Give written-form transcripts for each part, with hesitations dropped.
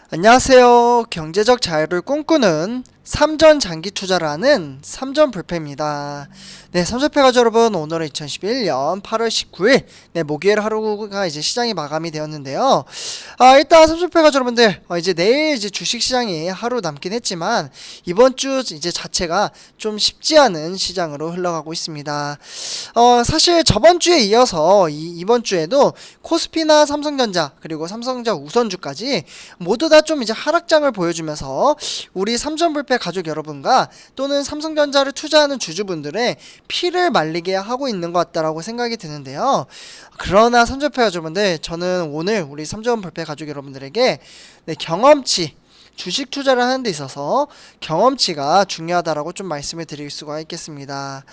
안녕하세요. 경제적 자유를 꿈꾸는 삼전 장기 투자를 하는 삼전 불패입니다. 네, 삼전패 가족 여러분, 오늘은 2011년 8월 19일, 목요일 하루가 이제 시장이 마감이 되었는데요. 일단 삼전패 가족 여러분들, 이제 내일 이제 주식 시장이 하루 남긴 했지만, 이번 주 이제 자체가 좀 쉽지 않은 시장으로 흘러가고 있습니다. 사실 저번 주에 이어서 이번 주에도 코스피나 삼성전자, 그리고 삼성전자 우선주까지 모두 다 좀 이제 하락장을 보여주면서 우리 삼전불패 가족 여러분과 또는 삼성전자를 투자하는 주주분들의 피를 말리게 하고 있는 것 같다라고 생각이 드는데요. 그러나 삼전불패 가족분들, 저는 오늘 우리 삼전불패 가족 여러분들에게 경험치, 주식 투자를 하는 데 있어서 경험치가 중요하다라고 좀 말씀을 드릴 수가 있겠습니다.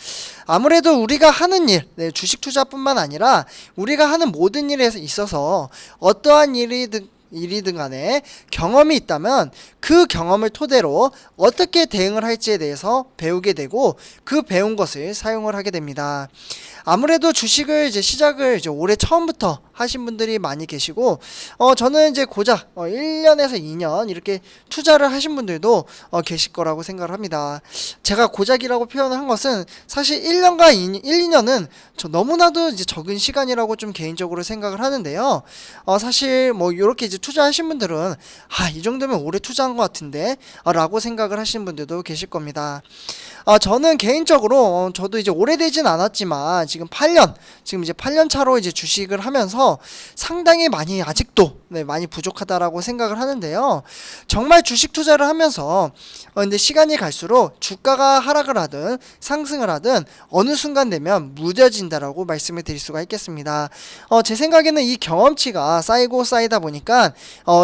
아무래도 우리가 하는 일, 주식 투자뿐만 아니라 우리가 하는 모든 일에 있어서 어떠한 일이든 간에 경험이 있다면 그 경험을 토대로 어떻게 대응을 할지에 대해서 배우게 되고 그 배운 것을 사용을 하게 됩니다. 아무래도 주식을 이제 시작을 이제 올해 처음부터 하신 분들이 많이 계시고, 저는 이제 고작 1년에서 2년 이렇게 투자를 하신 분들도 계실 거라고 생각을 합니다. 제가 고작이라고 표현을 한 것은 사실 1년과 2년은 저 너무나도 이제 적은 시간이라고 좀 개인적으로 생각을 하는데요. 사실 뭐 이렇게 이제 투자하신 분들은 이 정도면 오래 투자한 것 같은데 라고 생각을 하시는 분들도 계실 겁니다. 저는 개인적으로 저도 이제 오래되진 않았지만 지금 이제 8년 차로 이제 주식을 하면서 상당히 많이 아직도 많이 부족하다라고 생각을 하는데요. 정말 주식 투자를 하면서 근데 시간이 갈수록 주가가 하락을 하든 상승을 하든 어느 순간 되면 무뎌진다라고 말씀을 드릴 수가 있겠습니다. 제 생각에는 이 경험치가 쌓이고 쌓이다 보니까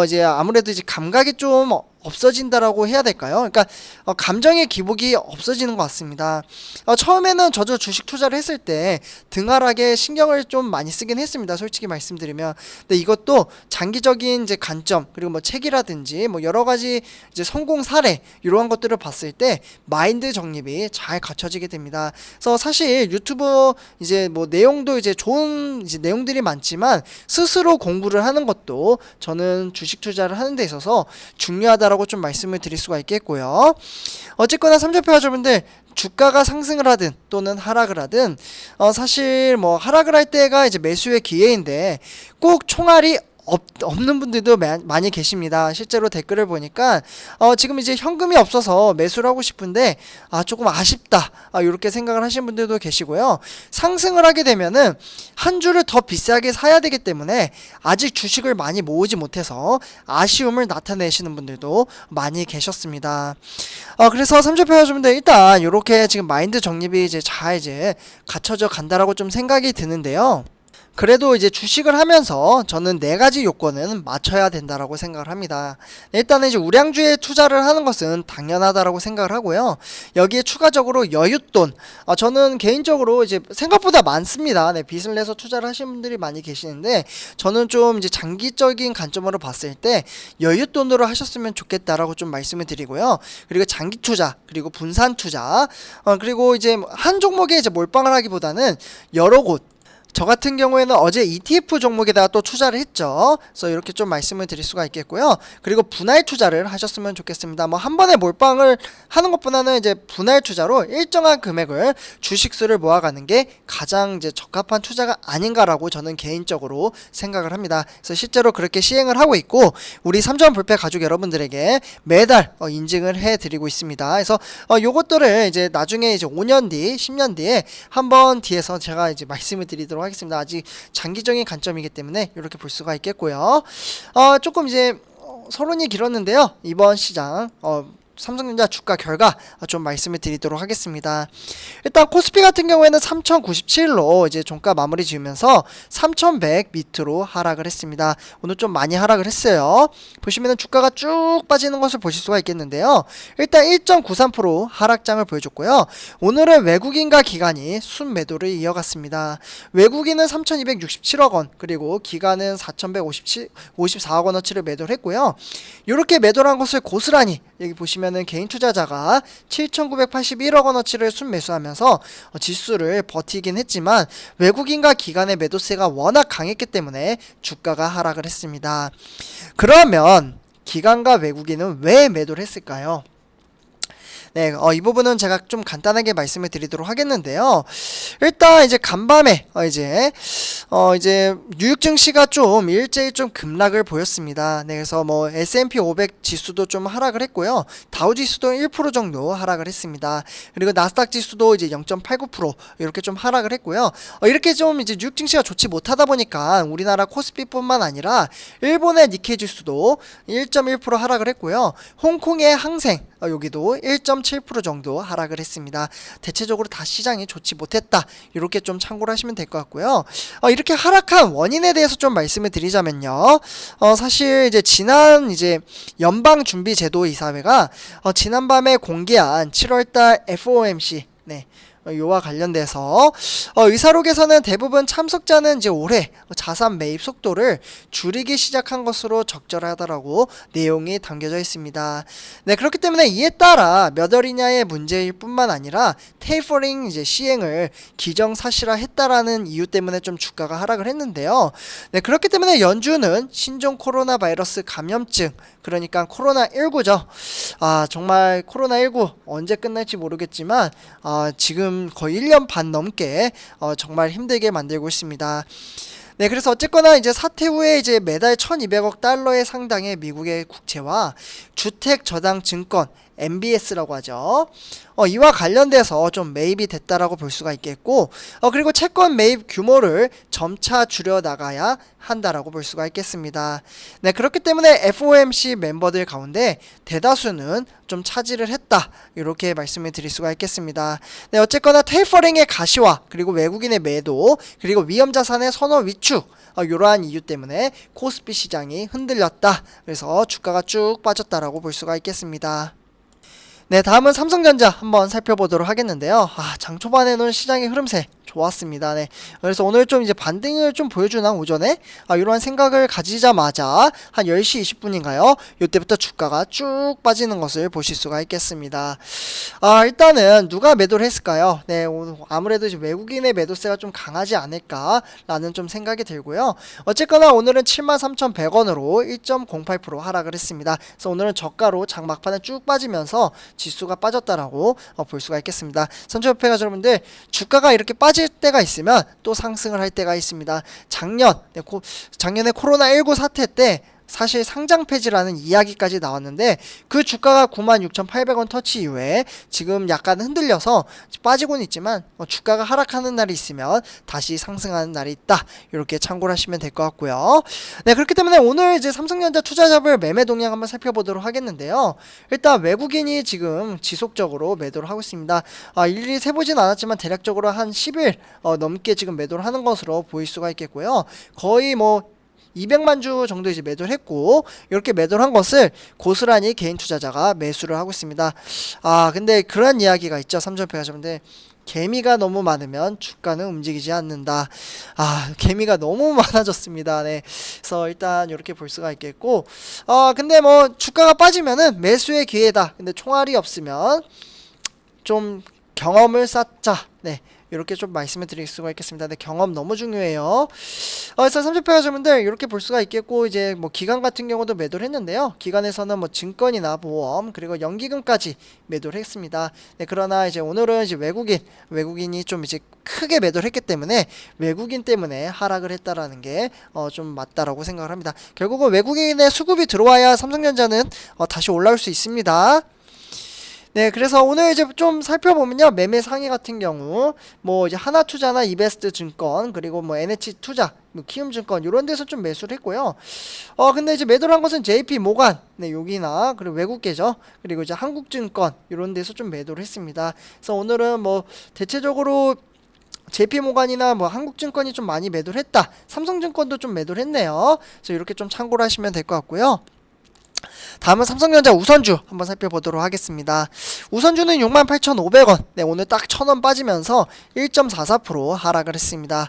이제 아무래도 이제 감각이 좀 없어진다라고 해야 될까요? 그러니까 감정의 기복이 없어지는 것 같습니다. 처음에는 저도 주식 투자를 했을 때 등하락에 신경을 좀 많이 쓰긴 했습니다. 솔직히 말씀드리면. 근데 이것도 장기적인 이제 관점, 그리고 뭐 책이라든지 뭐 여러 가지 이제 성공 사례 이러한 것들을 봤을 때 마인드 정립이 잘 갖춰지게 됩니다. 그래서 사실 유튜브 이제 뭐 내용도 이제 좋은 이제 내용들이 많지만 스스로 공부를 하는 것도 저는 주식 투자를 하는 데 있어서 중요하다 라고 좀 말씀을 드릴 수가 있겠고요. 어쨌거나 삼전패 가족분들, 주가가 상승을 하든 또는 하락을 하든 사실 뭐 하락을 할 때가 이제 매수의 기회인데 꼭 총알이 없는 분들도 많이 계십니다. 실제로 댓글을 보니까 지금 이제 현금이 없어서 매수를 하고 싶은데 조금 아쉽다 이렇게 생각을 하시는 분들도 계시고요. 상승을 하게 되면은 한 주를 더 비싸게 사야 되기 때문에 아직 주식을 많이 모으지 못해서 아쉬움을 나타내시는 분들도 많이 계셨습니다. 그래서 삼전패 여러분들, 일단 이렇게 지금 마인드 정립이 이제 잘 이제 갖춰져 간다라고 좀 생각이 드는데요. 그래도 이제 주식을 하면서 저는 4가지 요건은 맞춰야 된다라고 생각을 합니다. 일단은 이제 우량주에 투자를 하는 것은 당연하다라고 생각을 하고요. 여기에 추가적으로 여윳돈, 저는 개인적으로 이제 생각보다 많습니다. 빚을 내서 투자를 하시는 분들이 많이 계시는데 저는 좀 이제 장기적인 관점으로 봤을 때 여윳돈으로 하셨으면 좋겠다라고 좀 말씀을 드리고요. 그리고 장기 투자, 그리고 분산 투자, 그리고 이제 한 종목에 이제 몰빵을 하기보다는 여러 곳, 저 같은 경우에는 어제 ETF 종목에다가 또 투자를 했죠. 그래서 이렇게 좀 말씀을 드릴 수가 있겠고요. 그리고 분할 투자를 하셨으면 좋겠습니다. 뭐 한 번에 몰빵을 하는 것보다는 이제 분할 투자로 일정한 금액을 주식수를 모아가는 게 가장 이제 적합한 투자가 아닌가라고 저는 개인적으로 생각을 합니다. 그래서 실제로 그렇게 시행을 하고 있고 우리 삼전 불패 가족 여러분들에게 매달 인증을 해드리고 있습니다. 그래서 요것들을 이제 나중에 이제 5년 뒤, 10년 뒤에 한번 뒤에서 제가 이제 말씀을 드리도록 하겠습니다. 아직 장기적인 관점이기 때문에 이렇게 볼 수가 있겠고요. 조금 이제 서론이 길었는데요. 이번 시장 삼성전자 주가 결과 좀 말씀을 드리도록 하겠습니다. 일단 코스피 같은 경우에는 3097로 이제 종가 마무리 지으면서 3100 밑으로 하락을 했습니다. 오늘 좀 많이 하락을 했어요. 보시면은 주가가 쭉 빠지는 것을 보실 수가 있겠는데요. 일단 1.93% 하락장을 보여줬고요. 오늘은 외국인과 기관이 순매도를 이어갔습니다. 외국인은 3267억 원, 그리고 기관은 4154억 원어치를 매도를 했고요. 이렇게 매도한 것을 고스란히 여기 보시면은 개인 투자자가 7,981억 원어치를 순매수하면서 지수를 버티긴 했지만 외국인과 기관의 매도세가 워낙 강했기 때문에 주가가 하락을 했습니다. 그러면 기관과 외국인은 왜 매도를 했을까요? 네, 이 부분은 제가 좀 간단하게 말씀을 드리도록 하겠는데요. 일단 이제 간밤에 이제 뉴욕 증시가 좀 일제히 좀 급락을 보였습니다. 네, 그래서 뭐 S&P 500 지수도 좀 하락을 했고요. 다우 지수도 1% 정도 하락을 했습니다. 그리고 나스닥 지수도 이제 0.89% 이렇게 좀 하락을 했고요. 이렇게 좀 이제 뉴욕 증시가 좋지 못하다 보니까 우리나라 코스피뿐만 아니라 일본의 니케이 지수도 1.1% 하락을 했고요. 홍콩의 항생 여기도 1.7% 정도 하락을 했습니다. 대체적으로 다 시장이 좋지 못했다. 이렇게 좀 참고를 하시면 될 것 같고요. 이렇게 하락한 원인에 대해서 좀 말씀을 드리자면요. 사실 이제 지난 이제 연방준비제도이사회가 지난밤에 공개한 7월달 FOMC 요와 관련돼서 의사록에서는 대부분 참석자는 이제 올해 자산 매입 속도를 줄이기 시작한 것으로 적절하다라고 내용이 담겨져 있습니다. 네, 그렇기 때문에 이에 따라 몇 월이냐의 문제일 뿐만 아니라 테이퍼링 이제 시행을 기정사실화했다라는 이유 때문에 좀 주가가 하락을 했는데요. 네, 그렇기 때문에 연준은 신종 코로나 바이러스 감염증, 그러니까 코로나19죠. 정말 코로나19 언제 끝날지 모르겠지만 지금 거의 1년 반 넘게 정말 힘들게 만들고 있습니다. 네, 그래서 어쨌거나 이제 사태 후에 이제 매달 1200억 달러의 상당의 미국의 국채와 주택 저당 증권 MBS라고 하죠. 이와 관련돼서 좀 매입이 됐다라고 볼 수가 있겠고, 그리고 채권 매입 규모를 점차 줄여 나가야 한다라고 볼 수가 있겠습니다. 네, 그렇기 때문에 FOMC 멤버들 가운데 대다수는 좀 차지를 했다. 이렇게 말씀을 드릴 수가 있겠습니다. 네, 어쨌거나 테이퍼링의 가시화, 그리고 외국인의 매도, 그리고 위험자산의 선호 위축, 이러한 이유 때문에 코스피 시장이 흔들렸다. 그래서 주가가 쭉 빠졌다라고 볼 수가 있겠습니다. 네, 다음은 삼성전자 한번 살펴보도록 하겠는데요. 장 초반에는 시장의 흐름세 좋았습니다. 네, 그래서 오늘 좀 이제 반등을 좀 보여주나 오전에 이러한 생각을 가지자마자 한 10시 20분인가요? 이때부터 주가가 쭉 빠지는 것을 보실 수가 있겠습니다. 일단은 누가 매도를 했을까요? 네, 아무래도 이제 외국인의 매도세가 좀 강하지 않을까라는 좀 생각이 들고요. 어쨌거나 오늘은 73,100원으로 1.08% 하락을 했습니다. 그래서 오늘은 저가로 장 막판에 쭉 빠지면서 지수가 빠졌다라고 볼 수가 있겠습니다. 선초협회가 여러분들 주가가 이렇게 빠질 때가 있으면 또 상승을 할 때가 있습니다. 작년에 코로나19 사태 때 사실 상장 폐지라는 이야기까지 나왔는데 그 주가가 96,800원 터치 이후에 지금 약간 흔들려서 빠지고는 있지만 주가가 하락하는 날이 있으면 다시 상승하는 날이 있다. 이렇게 참고를 하시면 될 것 같고요. 네, 그렇기 때문에 오늘 이제 삼성전자 투자자별 매매 동향 한번 살펴보도록 하겠는데요. 일단 외국인이 지금 지속적으로 매도를 하고 있습니다. 일일이 세보진 않았지만 대략적으로 한 10일 넘게 지금 매도를 하는 것으로 보일 수가 있겠고요. 거의 뭐 200만 주 정도 이제 매도를 했고, 이렇게 매도를 한 것을 고스란히 개인 투자자가 매수를 하고 있습니다. 근데 그런 이야기가 있죠. 삼천패가 여러분들, 개미가 너무 많으면 주가는 움직이지 않는다. 개미가 너무 많아졌습니다. 네, 그래서 일단 이렇게 볼 수가 있겠고, 근데 뭐 주가가 빠지면은 매수의 기회다. 근데 총알이 없으면 좀 경험을 쌓자. 네, 이렇게 좀 말씀을 드릴 수가 있겠습니다. 네, 경험 너무 중요해요. 그래서 30패가주분들 이렇게 볼 수가 있겠고, 이제 뭐 기관 같은 경우도 매도를 했는데요. 기관에서는 뭐 증권이나 보험, 그리고 연기금까지 매도를 했습니다. 네, 그러나 이제 오늘은 이제 외국인이 좀 이제 크게 매도를 했기 때문에 외국인 때문에 하락을 했다라는 게 좀 맞다라고 생각을 합니다. 결국은 외국인의 수급이 들어와야 삼성전자는 다시 올라올 수 있습니다. 네, 그래서 오늘 이제 좀 살펴보면요, 매매 상위 같은 경우 뭐 이제 하나투자나 이베스트 증권, 그리고 뭐 NH투자, 뭐 키움증권 이런 데서 좀 매수를 했고요. 근데 이제 매도를 한 것은 JP 모간, 네, 여기나 그리고 외국계죠, 그리고 이제 한국증권 이런 데서 좀 매도를 했습니다. 그래서 오늘은 뭐 대체적으로 JP모간이나 뭐 한국증권이 좀 많이 매도를 했다. 삼성증권도 좀 매도를 했네요. 그래서 이렇게 좀 참고를 하시면 될 것 같고요. 다음은 삼성전자 우선주 한번 살펴보도록 하겠습니다. 우선주는 68,500원. 네, 오늘 딱 1,000원 빠지면서 1.44% 하락을 했습니다.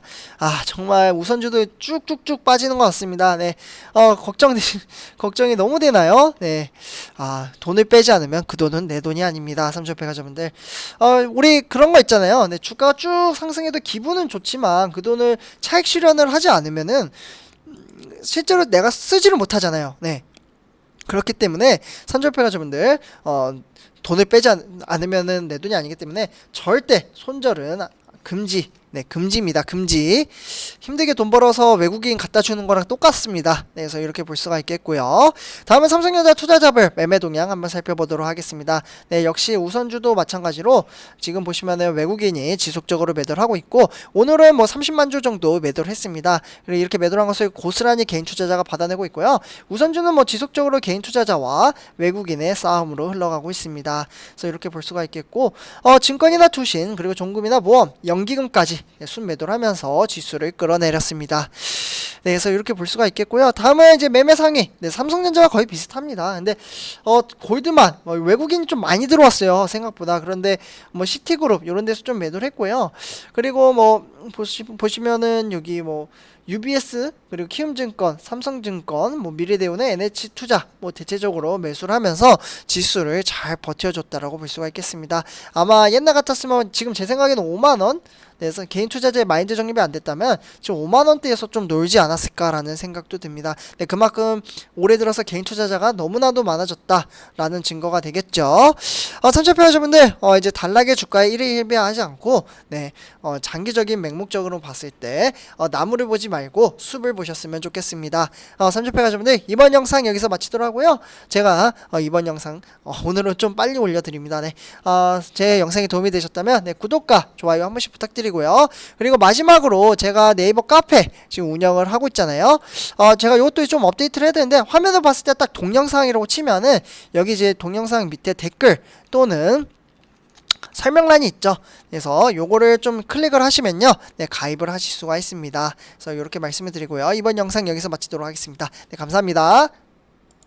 정말 우선주도 쭉쭉쭉 빠지는 것 같습니다. 네, 걱정이 너무 되나요? 네, 돈을 빼지 않으면 그 돈은 내 돈이 아닙니다. 삼성패가저분들, 우리 그런 거 있잖아요. 네, 주가가 쭉 상승해도 기분은 좋지만 그 돈을 차익 실현을 하지 않으면은 실제로 내가 쓰지를 못하잖아요. 네. 그렇기 때문에 선조협회 가족분들 돈을 빼지 않으면은 내 돈이 아니기 때문에 절대 손절은 금지. 네, 금지입니다. 금지. 힘들게 돈 벌어서 외국인 갖다 주는 거랑 똑같습니다. 네, 그래서 이렇게 볼 수가 있겠고요. 다음은 삼성전자 투자자별 매매 동향 한번 살펴보도록 하겠습니다. 네, 역시 우선주도 마찬가지로 지금 보시면은 외국인이 지속적으로 매도를 하고 있고, 오늘은 뭐 30만 주 정도 매도를 했습니다. 그리고 이렇게 매도를 한 것을 고스란히 개인 투자자가 받아내고 있고요. 우선주는 뭐 지속적으로 개인 투자자와 외국인의 싸움으로 흘러가고 있습니다. 그래서 이렇게 볼 수가 있겠고, 증권이나 투신 그리고 종금이나 보험, 연기금까지 순매도를 하면서 지수를 끌어내렸습니다. 네, 그래서 이렇게 볼 수가 있겠고요. 다음은 이제 매매 상위. 네, 삼성전자와 거의 비슷합니다. 근데 골드만 외국인이 좀 많이 들어왔어요, 생각보다. 그런데 뭐 시티그룹 이런 데서 좀 매도를 했고요. 그리고 뭐 보시면은 여기 뭐 UBS 그리고 키움증권, 삼성증권, 뭐 미래대우는 NH투자 뭐 대체적으로 매수를 하면서 지수를 잘 버텨줬다라고 볼 수가 있겠습니다. 아마 옛날 같았으면 지금 제 생각에는 5만 원. 그래서 개인 투자자의 마인드 정립이 안 됐다면 지금 5만 원대에서 좀 놀지 않았을까라는 생각도 듭니다. 네, 그만큼 올해 들어서 개인 투자자가 너무나도 많아졌다라는 증거가 되겠죠. 삼천평자분들 이제 단락의 주가에 일희일비하지 않고 네, 장기적인 맹목적으로 봤을 때 나무를 보지 말고 숲을 보셨으면 좋겠습니다. 삼천평자분들 이번 영상 여기서 마치도록 하고요. 제가 이번 영상 오늘은 좀 빨리 올려드립니다. 네, 제 영상이 도움이 되셨다면 네, 구독과 좋아요 한 번씩 부탁드립니다. 그리고 마지막으로 제가 네이버 카페 지금 운영을 하고 있잖아요. 제가 이것도 좀 업데이트를 해야 되는데, 화면을 봤을 때 딱 동영상이라고 치면은 여기 이제 동영상 밑에 댓글 또는 설명란이 있죠. 그래서 요거를 좀 클릭을 하시면요, 네, 가입을 하실 수가 있습니다. 그래서 이렇게 말씀을 드리고요. 이번 영상 여기서 마치도록 하겠습니다. 네, 감사합니다.